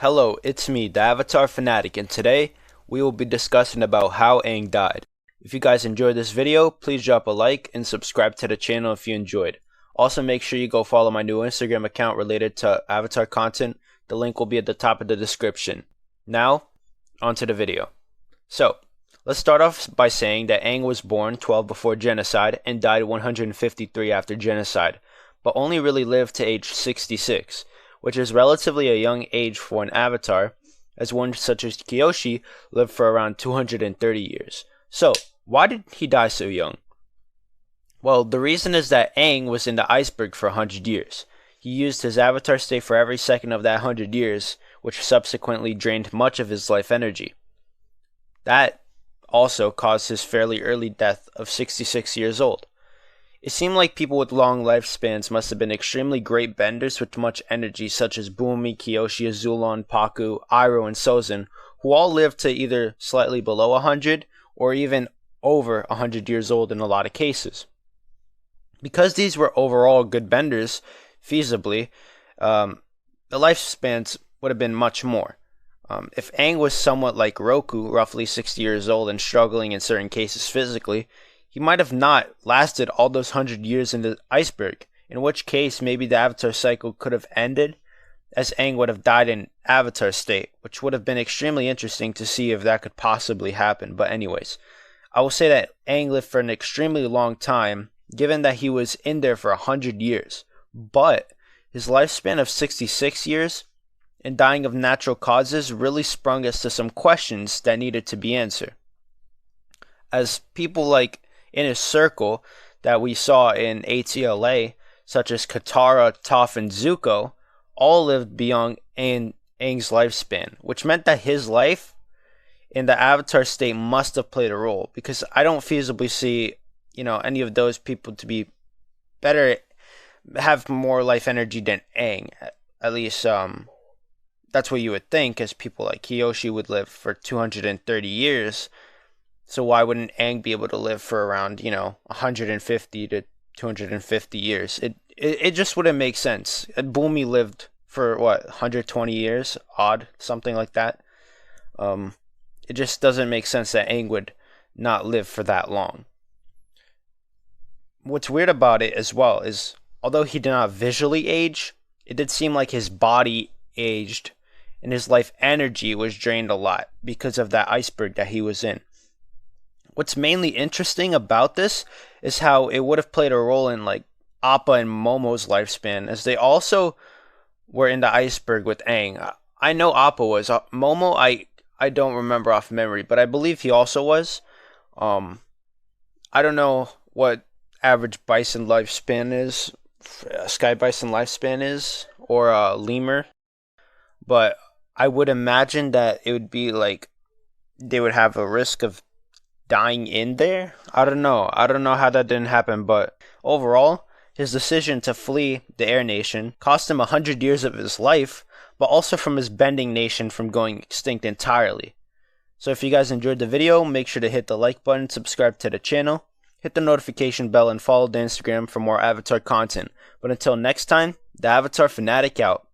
Hello, it's me, the Avatar Fanatic, and today we will be discussing about how Aang died. If you guys enjoyed this video, please drop a like and subscribe to the channel if you enjoyed. Also, make sure you go follow my new Instagram account related to Avatar content. The link will be at the top of the description. Now, onto the video. So, let's start off by saying that Aang was born 12 before genocide and died 153 after genocide, but only really lived to age 66. Which is relatively a young age for an avatar, as one such as Kyoshi lived for around 230 years. So, why did he die so young? Well, the reason is that Aang was in the iceberg for 100 years. He used his avatar state for every second of that 100 years, which subsequently drained much of his life energy. That also caused his fairly early death of 66 years old. It seemed like people with long lifespans must have been extremely great benders with much energy, such as Bumi, Kyoshi, Azulon, Pakku, Iroh, and Sozin, who all lived to either slightly below 100 or even over 100 years old in a lot of cases. Because these were overall good benders, feasibly, the lifespans would have been much more. If Aang was somewhat like Roku, roughly 60 years old and struggling in certain cases physically, he might have not lasted all those 100 years in the iceberg, in which case maybe the Avatar cycle could have ended, as Aang would have died in Avatar state, which would have been extremely interesting to see if that could possibly happen. But anyways, I will say that Aang lived for an extremely long time, given that he was in there for 100 years. But his lifespan of 66 years and dying of natural causes really sprung us to some questions that needed to be answered. As people like in his circle that we saw in ATLA, such as Katara, Toph, and Zuko, all lived beyond Aang's lifespan, which meant that his life in the Avatar state must have played a role, because I don't feasibly see, any of those people to be better, have more life energy than Aang. At least, that's what you would think, as people like Kyoshi would live for 230 years. So why wouldn't Aang be able to live for around, 150 to 250 years? It just wouldn't make sense. Bumi lived for, 120 years? Odd, something like that. It just doesn't make sense that Aang would not live for that long. What's weird about it as well is, although he did not visually age, it did seem like his body aged and his life energy was drained a lot because of that iceberg that he was in. What's mainly interesting about this is how it would have played a role in like Appa and Momo's lifespan, as they also were in the iceberg with Aang. I know Appa was. Momo, I don't remember off memory, but I believe he also was. I don't know what average bison lifespan is, sky bison lifespan is, or lemur, but I would imagine that it would be like they would have a risk of dying in there. I don't know how that didn't happen, but overall, his decision to flee the Air Nation cost him 100 years of his life, but also from his bending nation from going extinct entirely. So if you guys enjoyed the video, make sure to hit the like button, subscribe to the channel, hit the notification bell, and follow the Instagram for more Avatar content. But until next time, the Avatar Fanatic out.